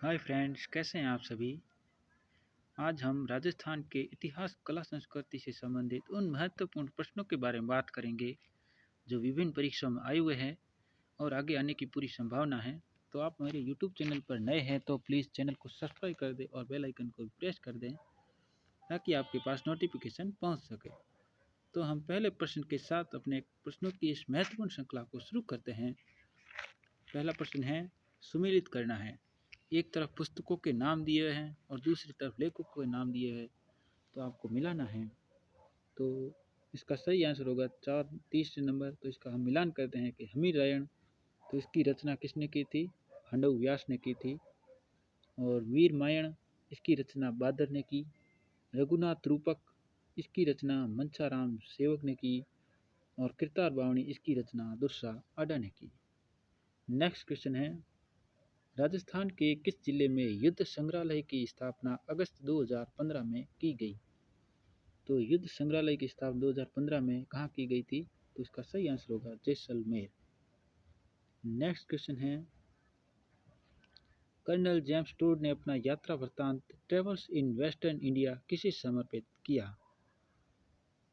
Hi friends, कैसे हैं आप सभी। आज हम राजस्थान के इतिहास, कला, संस्कृति से संबंधित उन महत्वपूर्ण प्रश्नों के बारे में बात करेंगे जो विभिन्न परीक्षाओं में आए हुए हैं और आगे आने की पूरी संभावना है। तो आप मेरे यूट्यूब चैनल पर नए हैं तो प्लीज़ चैनल को सब्सक्राइब कर दें और बेल आइकन को प्रेस कर दें ताकि आपके पास नोटिफिकेशन पहुंच सके। तो हम पहले प्रश्न के साथ अपने प्रश्नों की इस महत्वपूर्ण श्रृंखला को शुरू करते हैं। पहला प्रश्न है, सुमेलित करना है। एक तरफ पुस्तकों के नाम दिए हुए हैं और दूसरी तरफ लेखकों के नाम दिए हुए हैं, तो आपको मिलाना है। तो इसका सही आंसर होगा चार तीसरे नंबर। तो इसका हम मिलान करते हैं कि हमीर रायण, तो इसकी रचना किसने की थी? हंडव व्यास ने की थी। और वीर मायण, इसकी रचना बादर ने की। रघुनाथ रूपक, इसकी रचना मंछाराम सेवक ने की। और कृतार बावणी, इसकी रचना दुर्सा आडा ने की। नेक्स्ट क्वेश्चन है, राजस्थान के किस जिले में युद्ध संग्रहालय की स्थापना अगस्त 2015 में की गई? तो युद्ध संग्रहालय की स्थापना 2015 में कहाँ की गई थी? तो इसका सही आंसर होगा जैसलमेर। नेक्स्ट क्वेश्चन है, कर्नल जेम्स टोड ने अपना यात्रा वृत्तांत ट्रेवल्स इन वेस्टर्न इंडिया किसे समर्पित किया?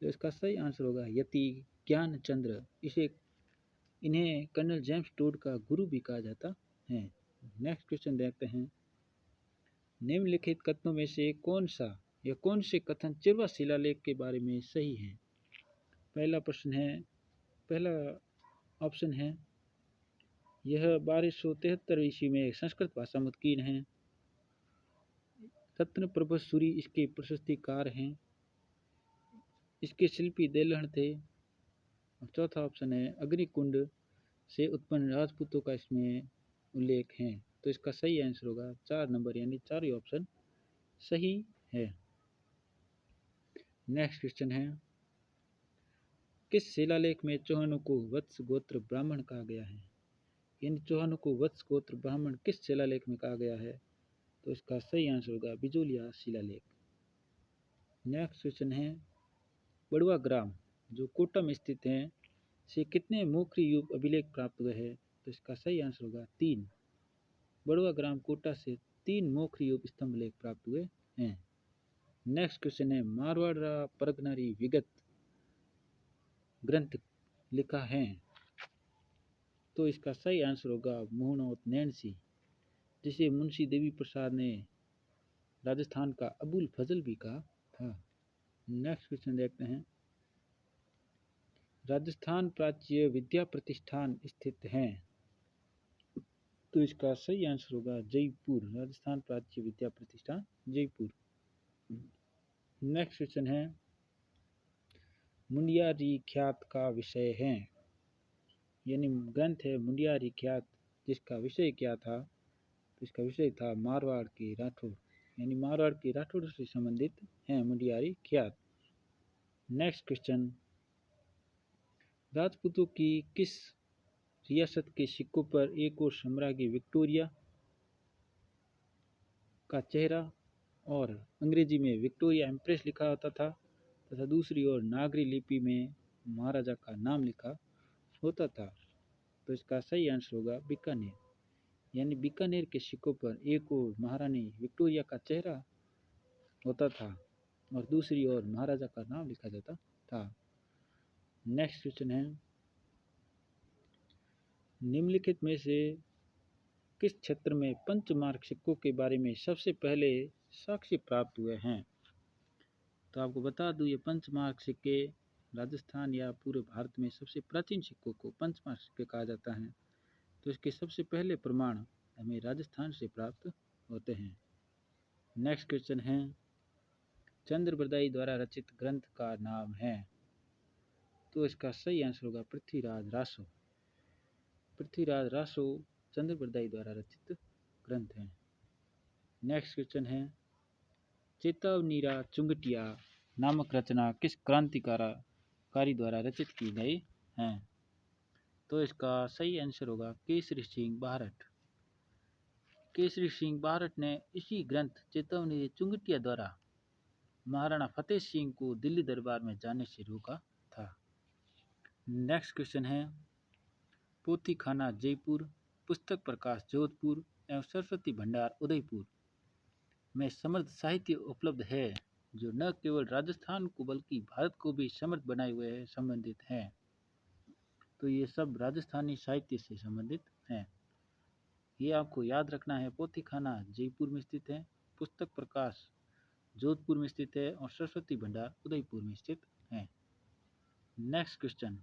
तो इसका सही आंसर होगा यति ज्ञानचंद्र। इन्हें कर्नल जेम्स टोड का गुरु भी कहा जाता है। नेक्स्ट क्वेश्चन देखते हैं, निम्नलिखित कथनों में से कौन से कथन चिरवा शिलालेख के बारे में सही है? पहला ऑप्शन है, यह 1273 ईस्वी में संस्कृत भाषा में उत्कीर्ण है। रत्न प्रभा सूरी इसके प्रशस्तिकार हैं। इसके शिल्पी देलहन थे। और चौथा ऑप्शन है, अग्निकुंड से उत्पन्न राजपूतों का इसमें उल्लेख है। तो इसका सही आंसर होगा 4 नंबर, यानी चारों ऑप्शन सही है। नेक्स्ट क्वेश्चन है, किस शिलालेख में चौहानों को वत्स गोत्र ब्राह्मण कहा गया है? इन चौहानों को वत्स गोत्र ब्राह्मण किस शिलालेख में कहा गया है? तो इसका सही आंसर होगा बिजोलिया शिलालेख। नेक्स्ट क्वेश्चन है, बड़ुआ ग्राम जो कोटा में स्थित है से कितने मोखरी युग अभिलेख प्राप्त हुए हैं? तो इसका सही आंसर होगा 3। बड़ुआ ग्राम कोटा से 3 मोखरी युग स्तंभ लेख प्राप्त हुए हैं। नेक्स्ट क्वेश्चन है, मारवाड़ा परगनारी विगत ग्रंथ लिखा है? तो इसका सही आंसर होगा मोहनोत नैनसी, जिसे मुंशी देवी प्रसाद ने राजस्थान का अबुल फजल भी कहा था। नेक्स्ट क्वेश्चन देखते हैं, राजस्थान प्राच्य विद्या प्रतिष्ठान स्थित है? तो इसका सही आंसर होगा जयपुर। राजस्थान प्राच्य विद्या प्रतिष्ठान जयपुर। नेक्स्ट क्वेश्चन है, मुंडियारी ख्यात का विषय है, यानी ग्रंथ है मुंडियारी ख्यात, जिसका विषय क्या था? तो इसका विषय था मारवाड़ के राठौड़, यानी मारवाड़ के राठौड़ से संबंधित है मुंडियारी ख्यात। नेक्स्ट क्वेश्चन, राजपूतों की किस रियासत के सिक्कों पर एक और साम्राज्ञी विक्टोरिया का चेहरा और अंग्रेजी में विक्टोरिया एम्प्रेस लिखा होता था तथा दूसरी ओर नागरी लिपि में महाराजा का नाम लिखा होता था? तो इसका सही आंसर होगा बीकानेर, यानी बीकानेर के सिक्कों पर एक ओर महारानी विक्टोरिया का चेहरा होता था और दूसरी ओर महाराजा का नाम लिखा जाता था। नेक्स्ट क्वेश्चन है, निम्नलिखित में से किस क्षेत्र में पंचमार्क सिक्कों के बारे में सबसे पहले साक्ष्य प्राप्त हुए हैं? तो आपको बता दूं, ये पंचमार्क सिक्के राजस्थान या पूरे भारत में सबसे प्राचीन सिक्कों को पंचमार्क सिक्के कहा जाता है। तो इसके सबसे पहले प्रमाण हमें राजस्थान से प्राप्त होते हैं। नेक्स्ट क्वेश्चन है, चंद्रबरदाई द्वारा रचित ग्रंथ का नाम है? तो इसका सही आंसर होगा पृथ्वीराज रासो। पृथ्वीराज रासो चंद्रबरदाई द्वारा रचित ग्रंथ है। नेक्स्ट क्वेश्चन है, चेतावनीरा चुंगटिया नामक रचना किस क्रांतिकारी द्वारा रचित की गई है? तो इसका सही आंसर होगा केसरी सिंह बारठ। केसरी सिंह बारठ ने इसी ग्रंथ चेतावनी चुंगटिया द्वारा महाराणा फतेह सिंह को दिल्ली दरबार में जाने से रोका था। नेक्स्ट क्वेश्चन है, पोथी खाना जयपुर, पुस्तक प्रकाश जोधपुर, एवं सरस्वती भंडार उदयपुर में समृद्ध साहित्य उपलब्ध है, जो न केवल राजस्थान को बल्कि भारत को भी समृद्ध बनाए हुए संबंधित हैं। तो ये सब राजस्थानी साहित्य से संबंधित हैं। ये आपको याद रखना है। पोथी खाना जयपुर में स्थित है, पुस्तक प्रकाश जोधपुर में स्थित है और सरस्वती भंडार उदयपुर में स्थित है। नेक्स्ट क्वेश्चन,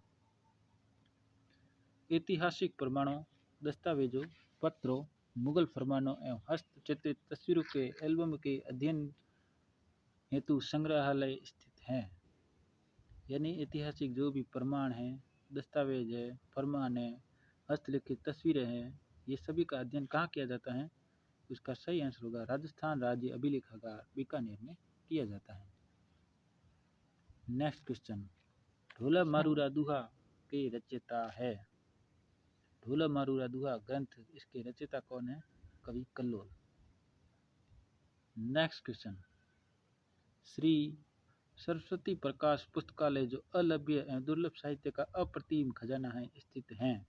ऐतिहासिक प्रमाणों, दस्तावेजों, पत्रों, मुगल फरमानों एवं हस्तचित्रित तस्वीरों के एल्बम के अध्ययन हेतु संग्रहालय स्थित हैं। यानी ऐतिहासिक जो भी प्रमाण हैं, दस्तावेज है, फरमान है, हस्तलिखित तस्वीरें हैं, ये सभी का अध्ययन कहाँ किया जाता है? इसका सही आंसर होगा राजस्थान राज्य अभिलेखागार बीकानेर में किया जाता है। नेक्स्ट क्वेश्चन, ढोला मारूरा दुहा के रचयिता है। ढोला मारूरा दुहा ग्रंथ, इसके रचयिता कौन है? कवि कल्लोल। नेक्स्ट क्वेश्चन, श्री सरस्वती प्रकाश पुस्तकालय जो अलभ्य एवं दुर्लभ साहित्य का अप्रतिम खजाना है स्थित हैं।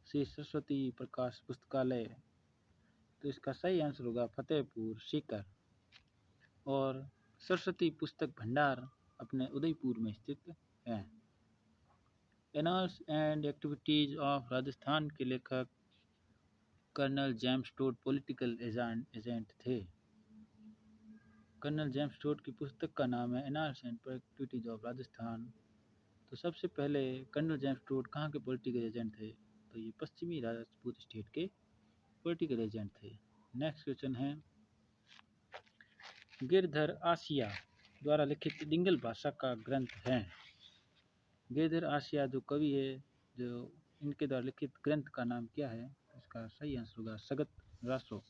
श्री सरस्वती प्रकाश पुस्तकालय, तो इसका सही आंसर होगा फतेहपुर सीकर। और सरस्वती पुस्तक भंडार अपने उदयपुर में स्थित है। Annals and activities of Rajasthan के लेखक colonel James Tod political agent थे। कर्नल जेम्स टोड की पुस्तक का नाम है annals and activities of Rajasthan. तो सबसे पहले कर्नल जेम्स टोड कहाँ के पॉलिटिकल एजेंट थे? तो ये पश्चिमी राजपूत स्टेट के पॉलिटिकल एजेंट थे। नेक्स्ट क्वेश्चन है, गिरधर आसिया द्वारा लिखित डिंगल भाषा का ग्रंथ है। गिरधर आसिया जो कवि है, जो इनके द्वारा लिखित ग्रंथ का नाम क्या है? इसका सही आंसर होगा सगत रासो,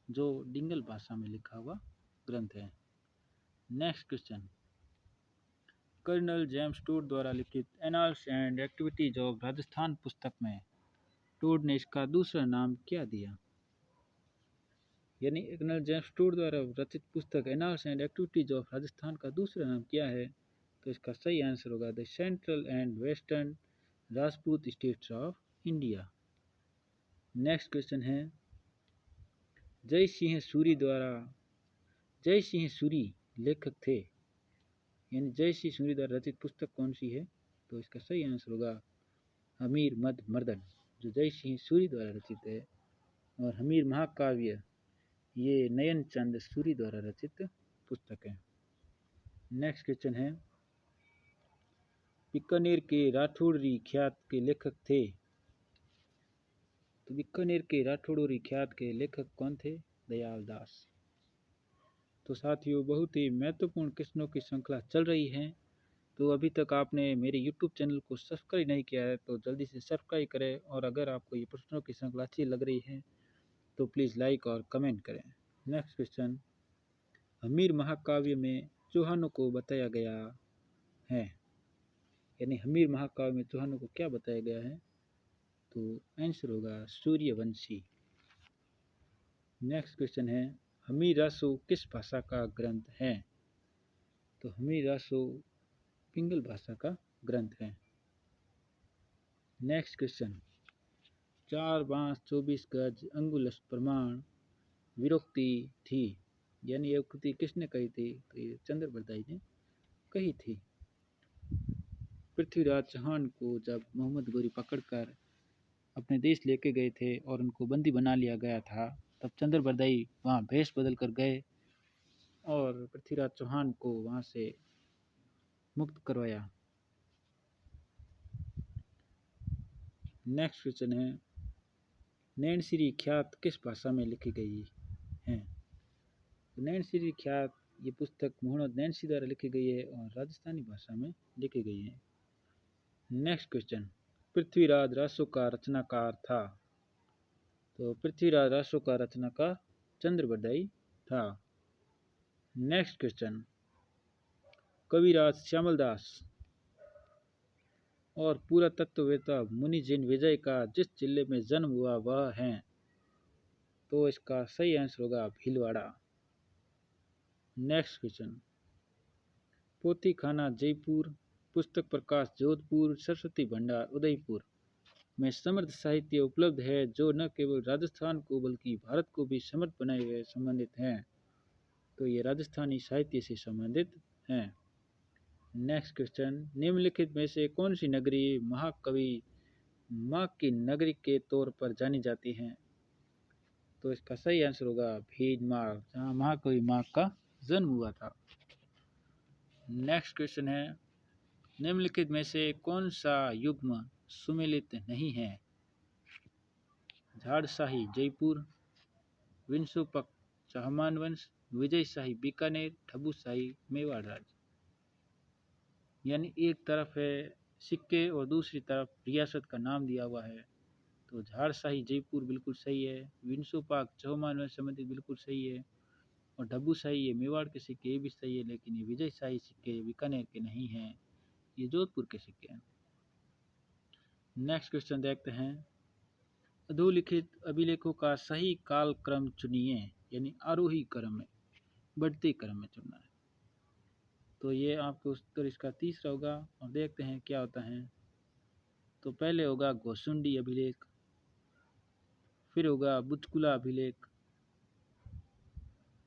जो डिंगल भाषा में लिखा हुआ ग्रंथ है। Next question, colonel James Tod द्वारा लिखित annals and activities of Rajasthan पुस्तक में टोड ने इसका दूसरा नाम क्या दिया? यानी कर्नल जेम्स टोड द्वारा रचित पुस्तक annals and activities of Rajasthan का दूसरा नाम क्या है? तो इसका सही आंसर होगा the central and western Rajput states of India. Next question है, जय सिंह सूरी लेखक थे। यानी जय सिंह सूरी द्वारा रचित पुस्तक कौन सी है? तो इसका सही आंसर होगा हमीर मद मर्दन, जो जय सिंह सूरी द्वारा रचित है। और हमीर महाकाव्य ये नयन चंद सूरी द्वारा रचित पुस्तक है। नेक्स्ट क्वेश्चन है, बीकानेर के राठौड़ी ख्यात के लेखक थे। तो बीकानेर के राठौड़ी ख्यात के लेखक कौन थे? दयाल दास। तो साथियों, बहुत ही महत्वपूर्ण क्वेश्चनों की श्रृंखला चल रही है। तो अभी तक आपने मेरे YouTube चैनल को सब्सक्राइब नहीं किया है तो जल्दी से सब्सक्राइब करें। और अगर आपको ये प्रश्नों की श्रृंखला अच्छी लग रही है तो प्लीज़ लाइक और कमेंट करें। नेक्स्ट क्वेश्चन, हमीर महाकाव्य में चौहानों को बताया गया है। यानी हमीर महाकाव्य में चौहानों को क्या बताया गया है? तो आंसर होगा सूर्यवंशी। नेक्स्ट क्वेश्चन है, हमीर रासो किस भाषा का ग्रंथ है? तो हमीर रासो पिंगल भाषा का ग्रंथ है। नेक्स्ट क्वेश्चन, 4 बांस 24 गज अंगुल प्रमाण विरोक्ति थी। यानी ये उक्ति किसने कही थी? तो ये चंद्रबरदाई ने कही थी। पृथ्वीराज चौहान को जब मोहम्मद गोरी पकड़कर अपने देश लेके गए थे और उनको बंदी बना लिया गया था, तब चंद्रबरदाई वहाँ भेष बदल कर गए और पृथ्वीराज चौहान को वहाँ से मुक्त करवाया। नेक्स्ट क्वेश्चन है, नैनश्री ख्यात किस भाषा में लिखी गई है? नैनश्री ख्यात ये पुस्तक मोहम्मद नैनशी द्वारा लिखी गई है और राजस्थानी भाषा में लिखी गई है। नेक्स्ट क्वेश्चन, पृथ्वीराज रासो का रचनाकार था। तो पृथ्वीराज रासो का रचनाकार चंद्रबरदाई था। नेक्स्ट क्वेश्चन, कविराज श्यामलदास और पुरातत्ववेत्ता मुनि जैन विजय का जिस जिले में जन्म हुआ वह है। तो इसका सही आंसर होगा भीलवाड़ा। नेक्स्ट क्वेश्चन, पोथी खाना जयपुर, पुस्तक प्रकाश जोधपुर, सरस्वती भंडार उदयपुर में समृद्ध साहित्य उपलब्ध है जो न केवल राजस्थान को बल्कि भारत को भी समृद्ध बनाए हुए संबंधित हैं। तो ये राजस्थानी साहित्य से संबंधित हैं। नेक्स्ट क्वेश्चन, निम्नलिखित में से कौन सी नगरी महाकवि माँ की नगरी के तौर पर जानी जाती है? तो इसका सही आंसर होगा भीलमार, जहाँ महाकवि माँ का जन्म हुआ था। नेक्स्ट क्वेश्चन है, निम्नलिखित में से कौन सा युग्म सुमेलित नहीं है? झाड़शाही जयपुर, विंशोपक चहमान वंश, विजयशाही बीकानेर, ठबूशाही मेवाड़ राज्य। यानी एक तरफ है सिक्के और दूसरी तरफ रियासत का नाम दिया हुआ है। तो झाड़शाही जयपुर बिल्कुल सही है, विंशोपाक चौहान वंश संबंधित बिल्कुल सही है, और ढब्बूशाही ये मेवाड़ के सिक्के ये भी सही है, लेकिन ये विजयशाही सिक्के बीकानेर के नहीं हैं, ये जोधपुर के सिक्के हैं। नेक्स्ट क्वेश्चन देखते हैं, अधोलिखित अभिलेखों का सही काल क्रम चुनिए, यानी आरोही क्रम में, बढ़ते क्रम में चुनना है। तो ये आपको उत्तर इसका तीसरा होगा, और देखते हैं क्या होता है। तो पहले होगा घोसुंडी अभिलेख, फिर होगा बुचकुला अभिलेख,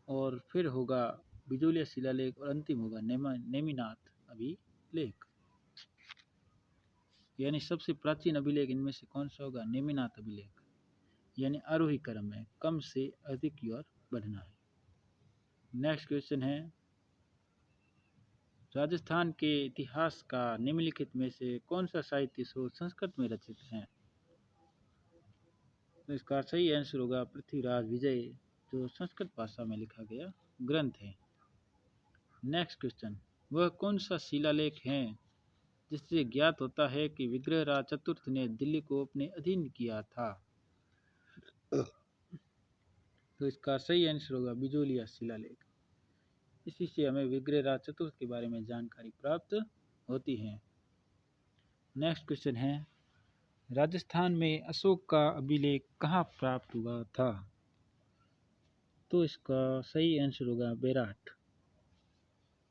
और फिर होगा बिजोलिया शिलालेख, और अंतिम होगा नेमिनाथ अभिलेख। यानी सबसे प्राचीन अभिलेख इनमें से कौन सा होगा? नेमिनाथ अभिलेख, यानी आरोही क्रम में कम से अधिक की ओर बढ़ना है। नेक्स्ट क्वेश्चन है, राजस्थान के इतिहास का निम्नलिखित में से कौन सा साहित्य स्रोत संस्कृत में रचित है? तो इसका सही आंसर होगा पृथ्वीराज विजय, जो संस्कृत भाषा में लिखा गया ग्रंथ है। नेक्स्ट क्वेश्चन, वह कौन सा शिलालेख है जिससे ज्ञात होता है कि विग्रहराज चतुर्थ ने दिल्ली को अपने अधीन किया था? तो इसका सही आंसर होगा बिजोलिया शिलालेख। इसी से हमें विग्रहराज चतुर्थ के बारे में जानकारी प्राप्त होती है। नेक्स्ट क्वेश्चन है, राजस्थान में अशोक का अभिलेख कहाँ प्राप्त हुआ था? तो इसका सही आंसर होगा बेराट।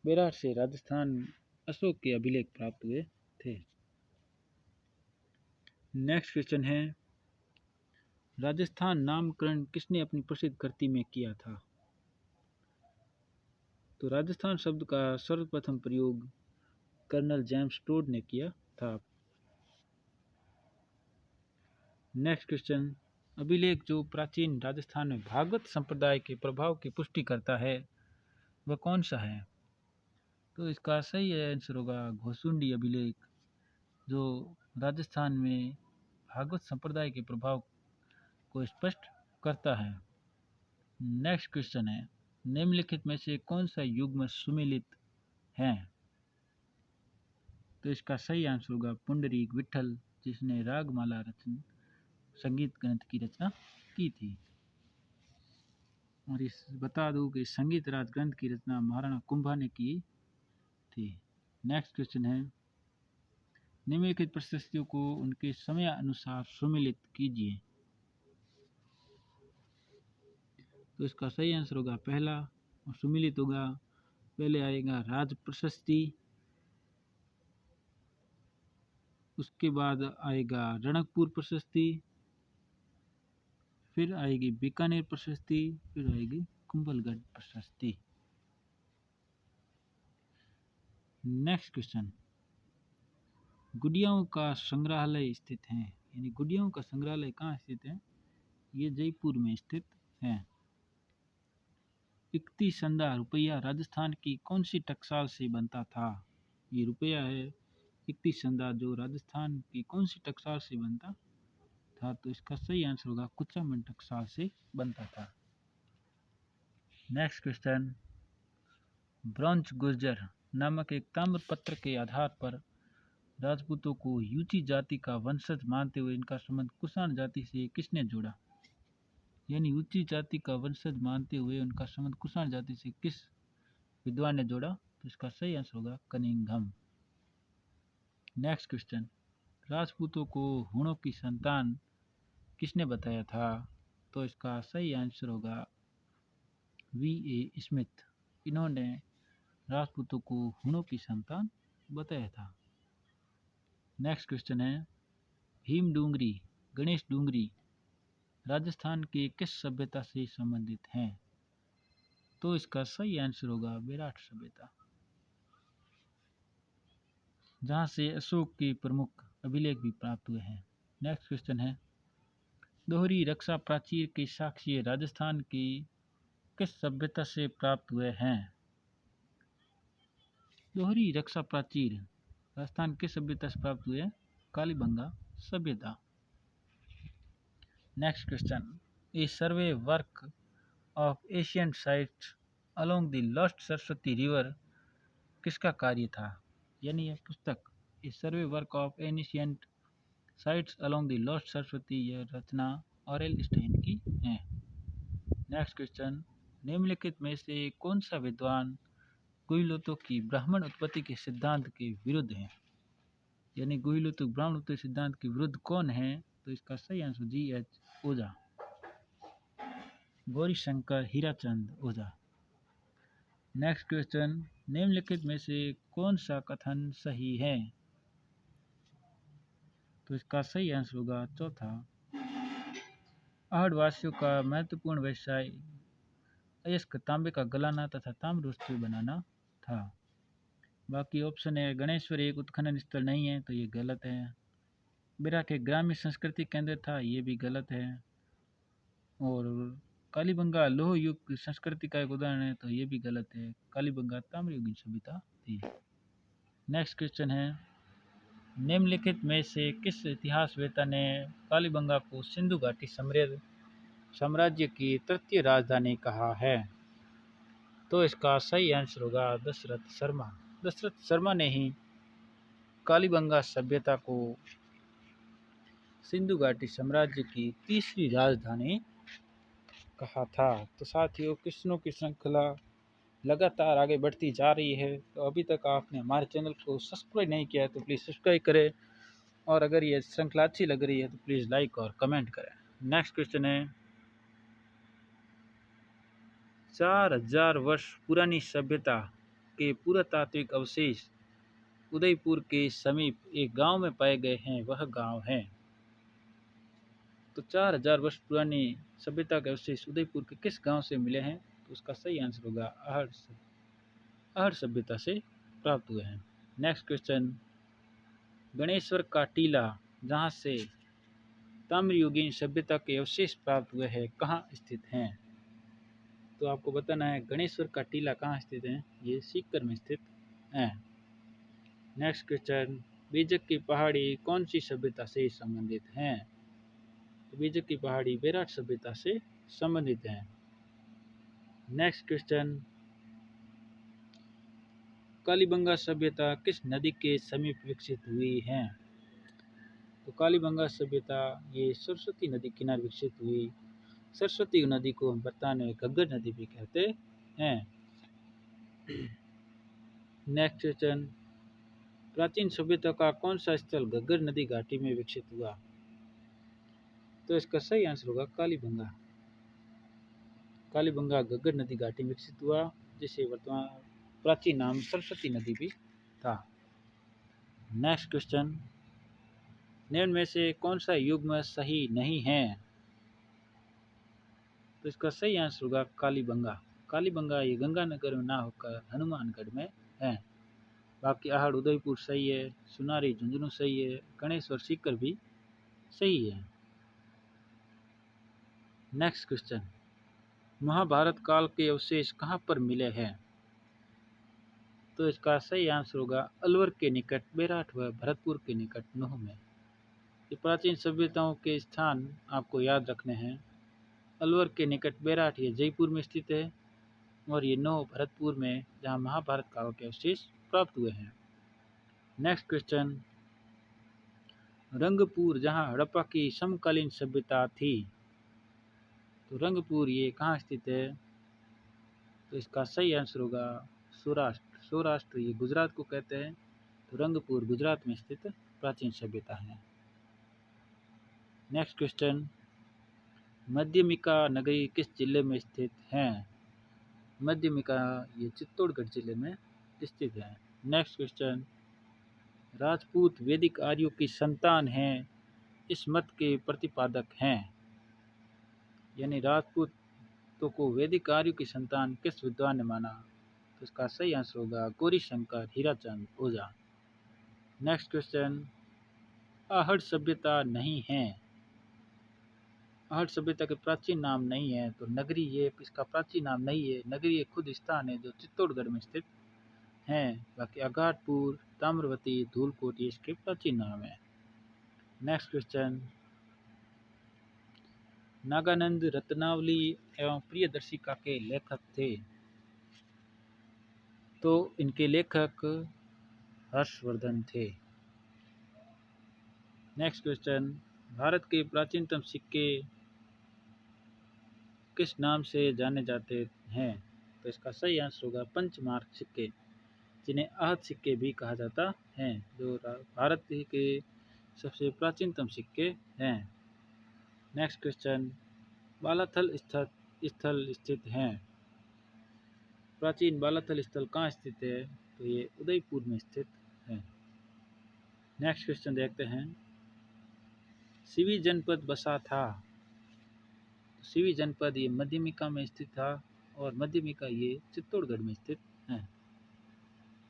बेराट से राजस्थान अशोक के अभिलेख प्राप्त हुए थे। नेक्स्ट क्वेश्चन है, राजस्थान नामकरण किसने अपनी प्रसिद्ध कृति में किया था? तो राजस्थान शब्द का सर्वप्रथम प्रयोग कर्नल जेम्स टोड ने किया था। नेक्स्ट क्वेश्चन, अभिलेख जो प्राचीन राजस्थान में भागवत संप्रदाय के प्रभाव की पुष्टि करता है वह कौन सा है? तो इसका सही आंसर होगा घोसुंडी अभिलेख, जो राजस्थान में भागवत संप्रदाय के प्रभाव को स्पष्ट करता है। नेक्स्ट क्वेश्चन है, निम्नलिखित में से कौन सा युग्म सुमेलित है? तो इसका सही आंसर होगा पुंडरीक विठल, जिसने रागमाला रचना संगीत ग्रंथ की रचना की थी। और इस बता दूं कि संगीत राज ग्रंथ की रचना महाराणा कुंभा ने की थी। नेक्स्ट क्वेश्चन है, निम्नलिखित प्रशस्तियों को उनके समय अनुसार सुमेलित कीजिए। तो इसका सही आंसर होगा पहला, और सुमेलित होगा, पहले आएगा राज प्रशस्ति, उसके बाद आएगा रणकपुर प्रशस्ति, फिर आएगी बीकानेर प्रशस्ति, फिर आएगी कुंभलगढ़ प्रशस्ति। नेक्स्ट क्वेश्चन, गुड़ियाओं का संग्रहालय स्थित है, यानी गुड़ियाओं का संग्रहालय कहाँ स्थित है? ये जयपुर में स्थित है। इकती संदा रुपया राजस्थान की कौन सी टकसाल से बनता था? ये रुपया है इकती संदा, जो राजस्थान की कौन सी टकसाल से बनता था? तो इसका सही आंसर होगा कुचामन टकसाल से बनता था। नेक्स्ट क्वेश्चन, ब्रॉन्ज गुर्जर नामक एक ताम्र पत्र के आधार पर राजपूतों को यूची जाति का वंशज मानते हुए इनका संबंध कुषाण जाति से किसने जोड़ा? यानी यूची जाति का वंशज मानते हुए उनका संबंध कुषाण जाति से किस विद्वान ने जोड़ा? तो इसका सही आंसर होगा कनिंघम। नेक्स्ट क्वेश्चन, राजपूतों को हुणों की संतान किसने बताया था? तो इसका सही आंसर होगा V.A. स्मिथ। इन्होंने राजपूतों को हुणों की संतान बताया था। नेक्स्ट क्वेश्चन है, भीम डूंगरी, गणेश डूंगरी राजस्थान की किस सभ्यता से संबंधित हैं? तो इसका सही आंसर होगा विराट सभ्यता, जहाँ से अशोक के प्रमुख अभिलेख भी प्राप्त हुए हैं। नेक्स्ट क्वेश्चन है, दोहरी रक्षा प्राचीर के साक्ष्य राजस्थान की किस सभ्यता से प्राप्त हुए हैं? दोहरी रक्षा प्राचीर राजस्थान किस सभ्यता से प्राप्त हुए हैं? कालीबंगा सभ्यता। Next question, a survey work of ancient sites along the lost Saraswati river किसका कार्य था? यानी यह पुस्तक a survey work of ancient sites along the lost Saraswati, यह रचना ऑरेल स्टेन की है। नेक्स्ट क्वेश्चन, निम्नलिखित में से कौन सा विद्वान गुहिलोतों की ब्राह्मण उत्पत्ति के सिद्धांत के विरुद्ध है? यानी गुहिलोतों ब्राह्मण उत्पत्ति सिद्धांत के विरुद्ध कौन है? तो इसका सही आंसर जी.एच. ओझा, गौरीशंकर हीराचंद ओझा। नेक्स्ट क्वेश्चन, निम्नलिखित में से कौन सा कथन सही है? तो इसका सही आंसर होगा चौथा, आहड़वासियों का महत्वपूर्ण व्यवसाय अयस्क तांबे का गलाना तथा ताम्र वस्तु बनाना था। बाकी ऑप्शन है, गणेश्वर एक उत्खनन स्थल नहीं है, तो ये गलत है। बेराट एक ग्रामीण संस्कृति केंद्र था, ये भी गलत है। और कालीबंगा लोह युग की संस्कृति का एक उदाहरण है, तो ये भी गलत है। कालीबंगा ताम्रयुगीन सभ्यता थी। नेक्स्ट क्वेश्चन है, निम्नलिखित में से किस इतिहासवेत्ता ने कालीबंगा को सिंधु घाटी साम्राज्य की तृतीय राजधानी कहा है? तो इसका सही आंसर होगा दशरथ शर्मा। दशरथ शर्मा ने ही कालीबंगा सभ्यता को सिंधु घाटी साम्राज्य की तीसरी राजधानी कहा था। तो साथियों, क्वेश्चनों की श्रृंखला लगातार आगे बढ़ती जा रही है, तो अभी तक आपने हमारे चैनल को सब्सक्राइब नहीं किया है तो प्लीज़ सब्सक्राइब करें, और अगर ये श्रृंखला अच्छी लग रही है तो प्लीज़ लाइक और कमेंट करें। नेक्स्ट क्वेश्चन है, 4000 वर्ष पुरानी सभ्यता के पुरातात्विक अवशेष उदयपुर के समीप एक गांव में पाए गए हैं, वह गांव है? तो 4000 वर्ष पुरानी सभ्यता के अवशेष उदयपुर के किस गांव से मिले हैं? तो उसका सही आंसर होगा आहड़ सभ्यता से प्राप्त हुए हैं। नेक्स्ट क्वेश्चन, गणेश्वर का टीला जहां से ताम्रयुगीन सभ्यता के अवशेष प्राप्त हुए हैं, कहाँ स्थित हैं? तो आपको बताना है गणेश्वर का टीला कहाँ स्थित है, ये सीकर में स्थित है। नेक्स्ट क्वेश्चन, बीजक की पहाड़ी कौन सी सभ्यता से संबंधित है? तो बीजक की पहाड़ी बेराट सभ्यता से संबंधित है। नेक्स्ट क्वेश्चन, कालीबंगा सभ्यता किस नदी के समीप विकसित हुई है? तो कालीबंगा सभ्यता ये सरस्वती नदी किनारे विकसित हुई। सरस्वती नदी को हम वर्तमान में घग्गर नदी भी कहते हैं। नेक्स्ट क्वेश्चन, प्राचीन सभ्यता का कौन सा स्थल घग्गर नदी घाटी में विकसित हुआ? तो इसका सही आंसर होगा कालीबंगा। कालीबंगा घग्गर नदी घाटी में विकसित हुआ, जिसे वर्तमान प्राचीन नाम सरस्वती नदी भी था। नेक्स्ट क्वेश्चन, निम्न में से कौन सा युग्म सही नहीं है? तो इसका सही आंसर होगा कालीबंगा। कालीबंगा ये गंगानगर में ना होकर हनुमानगढ़ में है। बाकी आहड़ उदयपुर सही है, सुनारी झुंझुनू सही है, गणेश्वर सीकर भी सही है। नेक्स्ट क्वेश्चन, महाभारत काल के अवशेष कहाँ पर मिले हैं? तो इसका सही आंसर होगा अलवर के निकट बेराट व भरतपुर के निकट नूह में। ये प्राचीन सभ्यताओं के स्थान आपको याद रखने हैं। अलवर के निकट बेराट ये जयपुर में स्थित है, और ये नूह भरतपुर में, जहाँ महाभारत काल के अवशेष प्राप्त हुए हैं। नेक्स्ट क्वेश्चन, रंगपुर जहाँ हड़प्पा की समकालीन सभ्यता थी, तो रंगपुर ये कहाँ स्थित है? तो इसका सही आंसर होगा सौराष्ट्र। सौराष्ट्र ये गुजरात को कहते हैं, तो रंगपुर गुजरात में स्थित प्राचीन सभ्यता है। नेक्स्ट क्वेश्चन, मध्यमिका नगरी किस जिले में स्थित है? मध्यमिका ये चित्तौड़गढ़ जिले में स्थित है। नेक्स्ट क्वेश्चन, राजपूत वैदिक आर्यों की संतान हैं, इस मत के प्रतिपादक हैं? यानी राजपूतों को वैदिक आर्यों की संतान किस विद्वान ने माना? तो इसका सही आंसर होगा गौरीशंकर हीराचंद ओझा। नेक्स्ट क्वेश्चन, आहड़ सभ्यता नहीं है। आहड़ सभ्यता के प्राचीन नाम नहीं है, तो नगरी ये इसका प्राचीन नाम नहीं है। नगरी एक खुद स्थान है जो चित्तौड़गढ़ में स्थित है। बाकी अगाटपुर, ताम्रवती, धूलकोट ये इसके प्राचीन नाम है। नेक्स्ट क्वेश्चन, नागानंद रत्नावली एवं प्रियदर्शिका के लेखक थे। तो इनके लेखक हर्षवर्धन थे। नेक्स्ट क्वेश्चन, भारत के प्राचीनतम सिक्के किस नाम से जाने जाते हैं? तो इसका सही आंसर होगा पंचमार्क सिक्के, जिन्हें आहत सिक्के भी कहा जाता है, जो भारत के सबसे प्राचीनतम सिक्के हैं। नेक्स्ट क्वेश्चन, बालाथल स्थल स्थित हैं। प्राचीन बालाथल स्थल कहाँ स्थित है? तो ये उदयपुर में स्थित है। नेक्स्ट क्वेश्चन देखते हैं, सिवी जनपद बसा था। सिवी जनपद ये मध्यमिका में स्थित था और मध्यमिका ये चित्तौड़गढ़ में स्थित है।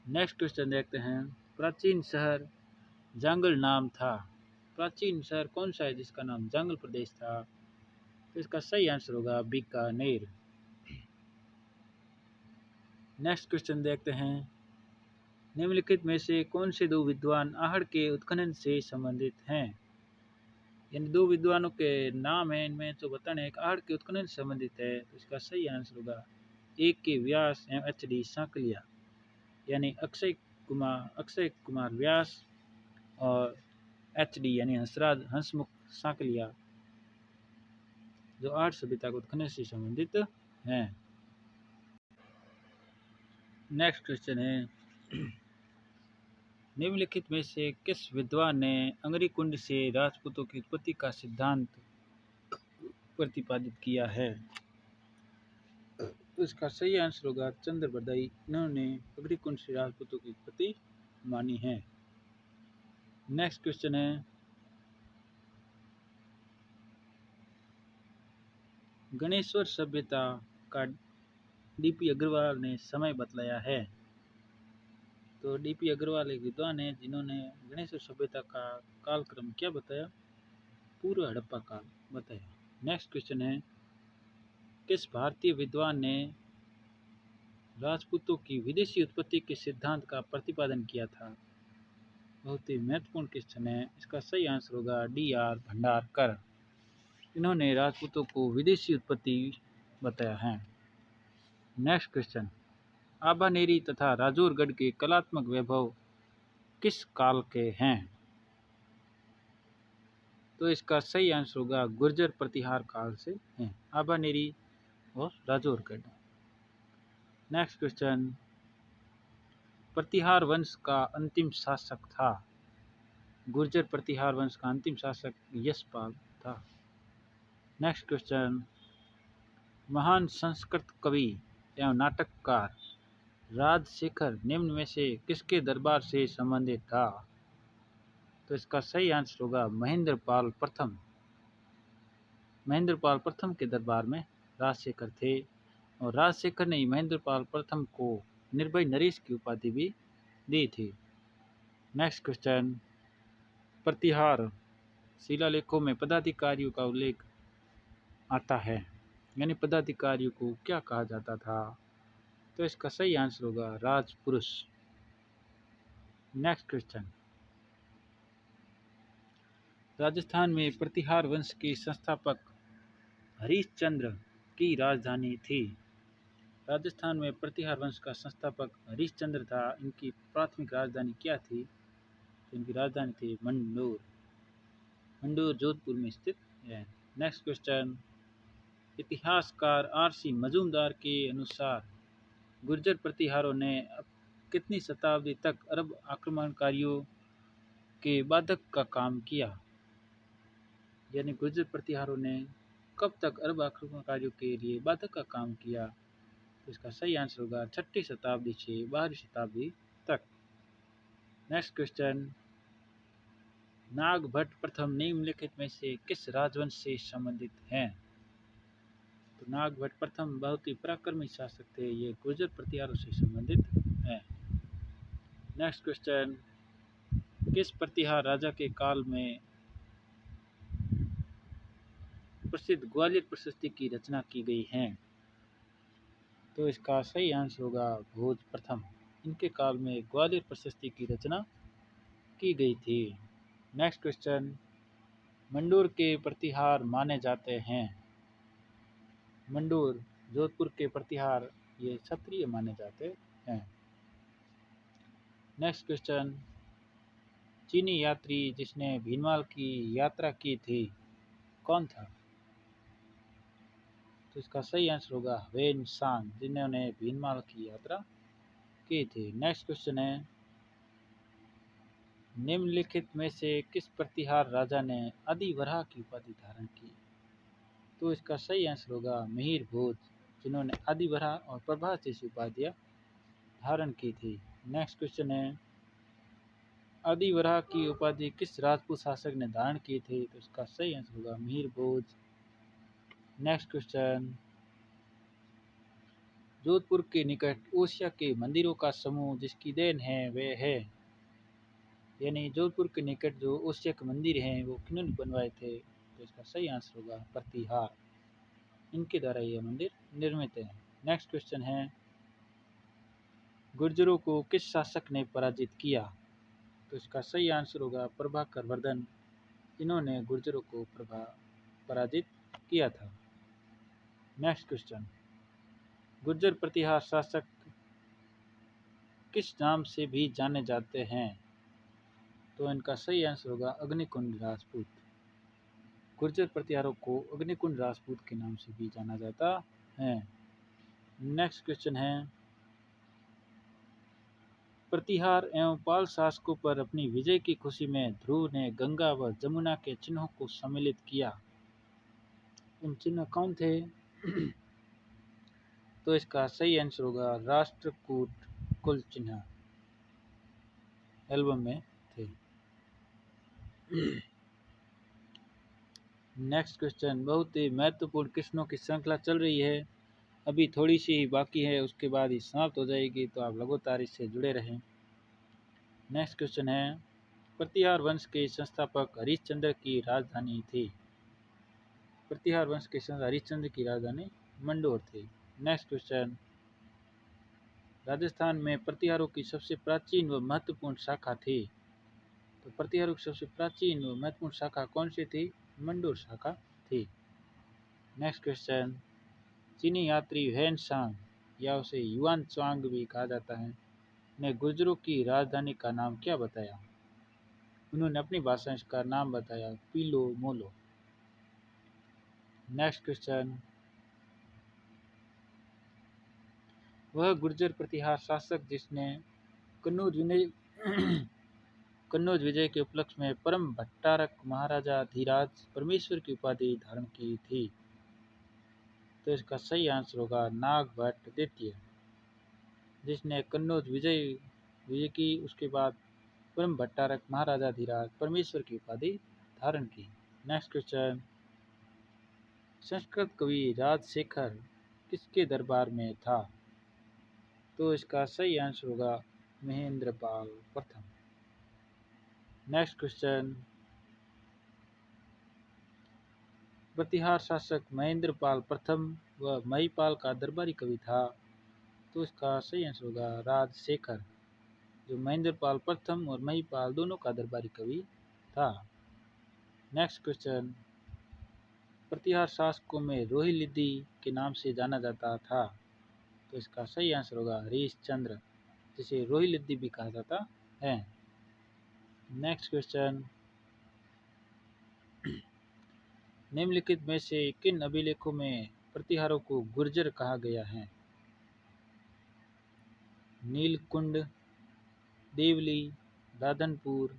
नेक्स्ट क्वेश्चन देखते हैं, प्राचीन शहर जांगल नाम था। प्राचीन शहर कौन सा है जिसका नाम जांगल प्रदेश था? तो इसका सही आंसर होगा बीकानेर। नेक्स्ट क्वेश्चन देखते हैं, निम्नलिखित में से कौन से दो विद्वान आहड़ के उत्खनन से संबंधित हैं? इन दो विद्वानों के नाम हैं, इनमें तो बताने एक आहड़ के उत्खनन से संबंधित है, तो इसका सही आंसर होगा एक के व्यास एवं एच.डी. सांकलिया, यानी अक्षय कुमार व्यास और एच.डी. यानी हंसमुख सांकलिया, जो आहड़ सभ्यता के उत्खनन से संबंधित हैं। नेक्स्ट क्वेश्चन है, निम्नलिखित में से किस विद्वान ने अंगरीकुंड से राजपूतों की उत्पत्ति का सिद्धांत प्रतिपादित किया है? तो इसका सही आंसर होगा चंद्रबरदाई। इन्होंने अंगरीकुंड से राजपूतों की उत्पत्ति मानी है। नेक्स्ट क्वेश्चन है, गणेश्वर सभ्यता का डी.पी. अग्रवाल ने समय बतलाया है। तो डी.पी. अग्रवाल एक विद्वान है जिन्होंने गणेश्वर सभ्यता का कालक्रम क्या बताया? पूर्व हड़प्पा काल बताया। नेक्स्ट क्वेश्चन है, किस भारतीय विद्वान ने राजपूतों की विदेशी उत्पत्ति के सिद्धांत का प्रतिपादन किया था? बहुत ही महत्वपूर्ण क्वेश्चन है। इसका सही आंसर होगा डी.आर. भंडारकर। इन्होंने राजपूतों को विदेशी उत्पत्ति बताया है। नेक्स्ट क्वेश्चन, आबानेरी तथा राजौरगढ़ के कलात्मक वैभव किस काल के हैं? तो इसका सही आंसर होगा गुर्जर प्रतिहार काल से हैं, आबानेरी और राजौरगढ़। नेक्स्ट क्वेश्चन, प्रतिहार वंश का अंतिम शासक था। गुर्जर प्रतिहार वंश का अंतिम शासक यशपाल था। नेक्स्ट क्वेश्चन, महान संस्कृत कवि एवं नाटककार राजशेखर निम्न में से किसके दरबार से संबंधित था? तो इसका सही आंसर होगा महेंद्रपाल प्रथम। महेंद्रपाल प्रथम के दरबार में राजशेखर थे और राजशेखर ने महेंद्रपाल प्रथम को निर्भय नरेश की उपाधि भी दी थी। नेक्स्ट क्वेश्चन, प्रतिहार शिलालेखों में पदाधिकारियों का उल्लेख आता है, यानी पदाधिकारियों को क्या कहा जाता था? तो इसका सही आंसर होगा राजपुरुष। नेक्स्ट क्वेश्चन, राजस्थान में प्रतिहार वंश के संस्थापक हरिश्चंद्र की राजधानी थी। राजस्थान में प्रतिहार वंश का संस्थापक हरिश्चंद्र था। इनकी प्राथमिक राजधानी क्या थी? तो इनकी राजधानी थी मंडोर। मंडोर जोधपुर में स्थित है। नेक्स्ट क्वेश्चन, इतिहासकार आर.सी. मजूमदार के अनुसार गुर्जर प्रतिहारों ने कितनी शताब्दी तक अरब आक्रमणकारियों के बाधक का काम किया? यानी गुर्जर प्रतिहारों ने कब तक अरब आक्रमणकारियों के लिए बाधक का काम किया? तो इसका सही आंसर होगा 6ठी शताब्दी से 12वीं शताब्दी तक। नेक्स्ट क्वेश्चन, नागभट्ट प्रथम निम्नलिखित में से किस राजवंश से संबंधित हैं? तो नागभट्ट प्रथम बहुत ही पराक्रमी शासक थे, ये गुर्जर प्रतिहारों से संबंधित हैं। नेक्स्ट क्वेश्चन, किस प्रतिहार राजा के काल में प्रसिद्ध ग्वालियर प्रशस्ति की रचना की गई है? तो इसका सही आंसर होगा भोज प्रथम। इनके काल में ग्वालियर प्रशस्ति की रचना की गई थी। नेक्स्ट क्वेश्चन, मंडोर के प्रतिहार माने जाते हैं? मंडोर जोधपुर के प्रतिहार ये क्षत्रिय माने जाते हैं। नेक्स्ट क्वेश्चन, चीनी यात्री जिसने भीनमाल की यात्रा की थी कौन था? तो इसका सही आंसर होगा ह्वेन सांग, जिन्होंने भीनमाल की यात्रा की थी। नेक्स्ट क्वेश्चन है, निम्नलिखित में से किस प्रतिहार राजा ने आदिवराह की उपाधि धारण की? तो इसका सही आंसर होगा मिहिर भोज, जिन्होंने आदिवराह और प्रभास जैसी उपाधियां धारण की थी। नेक्स्ट क्वेश्चन है, आदिवराह की उपाधि किस राजपूत शासक ने धारण की थी? तो इसका सही आंसर होगा मिहिर भोज। नेक्स्ट क्वेश्चन, जोधपुर के निकट ओसिया के मंदिरों का समूह जिसकी देन है वे है, यानी जोधपुर के निकट जो ओसिया के मंदिर हैं वो किन्होंने बनवाए थे? तो इसका सही आंसर होगा प्रतिहार, इनके द्वारा ये मंदिर निर्मित है। नेक्स्ट क्वेश्चन है, गुर्जरों को किस शासक ने पराजित किया? तो इसका सही आंसर होगा प्रभाकर वर्धन, इन्होंने गुर्जरों को पराजित किया था। नेक्स्ट क्वेश्चन, गुर्जर प्रतिहार शासक किस नाम से भी जाने जाते हैं? तो इनका सही आंसर होगा अग्निकुंड राजपूत। गुर्जर प्रतिहारों को अग्निकुंड राजपूत के नाम से भी जाना जाता है। नेक्स्ट क्वेश्चन है, प्रतिहार एवं पाल शासकों पर अपनी विजय की खुशी में ध्रुव ने गंगा व जमुना के चिन्हों को सम्मिलित किया, उन चिन्ह कौन थे? तो इसका सही आंसर होगा राष्ट्रकूट कुल चिन्ह एल्बम में थे। नेक्स्ट क्वेश्चन, बहुत ही महत्वपूर्ण प्रश्नों की श्रृंखला चल रही है, अभी थोड़ी सी ही बाकी है, उसके बाद ही समाप्त हो जाएगी, तो आप लगातार इससे जुड़े रहें। नेक्स्ट क्वेश्चन है, प्रतिहार वंश के संस्थापक हरिश्चंद्र की राजधानी थी? प्रतिहार वंश के संस्थापक हरिश्चंद्र की राजधानी मंडोर थी। नेक्स्ट क्वेश्चन, राजस्थान में प्रतिहारों की सबसे प्राचीन व महत्वपूर्ण शाखा थी? तो प्रतिहारों की सबसे प्राचीन व महत्वपूर्ण शाखा कौन सी थी? मंडोर शाखा थी। नेक्स्ट क्वेश्चन, चीनी यात्री ह्वेन सांग या उसे युआन च्वांग भी कहा जाता है, ने गुर्जरों की राजधानी का नाम क्या बताया? उन्होंने अपनी भाषा में इसका नाम बताया पीलो मोलो। नेक्स्ट क्वेश्चन, वह गुर्जर प्रतिहार शासक जिसने कन्नौज विजय कन्नौज विजय के उपलक्ष्य में परम भट्टारक महाराजा धीराज परमेश्वर की उपाधि धारण की थी? तो इसका सही आंसर होगा नागभट्ट द्वितीय, जिसने कन्नौज विजय की, उसके बाद परम भट्टारक महाराजा धीराज परमेश्वर की उपाधि धारण की। नेक्स्ट क्वेश्चन, संस्कृत कवि राजशेखर किसके दरबार में था? तो इसका सही आंसर होगा महेंद्रपाल प्रथम। नेक्स्ट क्वेश्चन, प्रतिहार शासक महेंद्रपाल प्रथम व महिपाल का दरबारी कवि था? तो इसका सही आंसर होगा राजशेखर, जो महेंद्रपाल प्रथम और महिपाल दोनों का दरबारी कवि था। नेक्स्ट क्वेश्चन, प्रतिहार शासकों में रोहिलिद्दी के नाम से जाना जाता था? तो इसका सही आंसर होगा हरीशचंद्र, जिसे रोहिलिद्दी भी कहा जाता है। नेक्स्ट क्वेश्चन, निम्नलिखित में से किन अभिलेखों में प्रतिहारों को गुर्जर कहा गया है? नीलकुंड, देवली, राधनपुर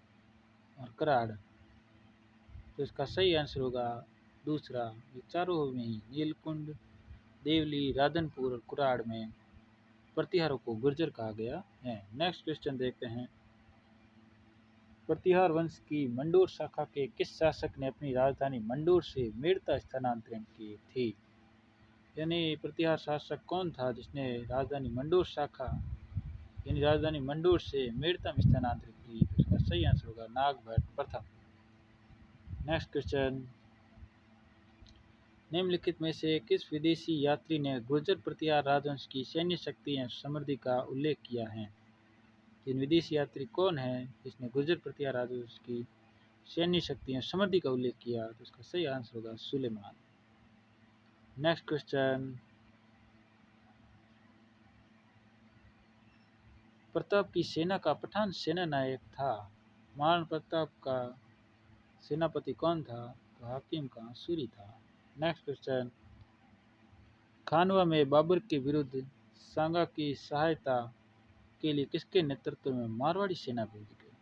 और कराड़। तो इसका सही आंसर होगा दूसरा, ये चारों में ही नीलकुंड, देवली, राधनपुर और कुराड़ में प्रतिहारों को गुर्जर कहा गया है। नेक्स्ट क्वेश्चन देखते हैं, प्रतिहार वंश की मंडोर शाखा के किस शासक ने अपनी राजधानी मंडोर से मेड़ता स्थानांतरण की थी? यानी प्रतिहार शासक कौन था जिसने राजधानी मंडोर शाखा यानी राजधानी मंडोर से मेड़ता में स्थानांतरित की? तो इसका सही आंसर होगा नागभट्ट प्रथम। नेक्स्ट क्वेश्चन, निम्नलिखित में से किस विदेशी यात्री ने गुर्जर प्रतिहार राजवंश की सैन्य शक्ति एवं समृद्धि का उल्लेख किया है? इन विदेशी यात्री कौन है जिसने गुर्जर प्रतिहार राजवंश की सैन्य शक्ति एवं समृद्धि का उल्लेख किया? तो इसका सही आंसर होगा सुलेमान। नेक्स्ट क्वेश्चन, प्रताप की सेना का पठान सेना नायक था। महाराणा प्रताप का सेनापति कौन था? तो हाकिम कांसूरी था। नेक्स्ट क्वेश्चन, खानवा में बाबर के विरुद्ध सांगा की सहायता के लिए किसके नेतृत्व में मारवाड़ी सेना भेजी गई?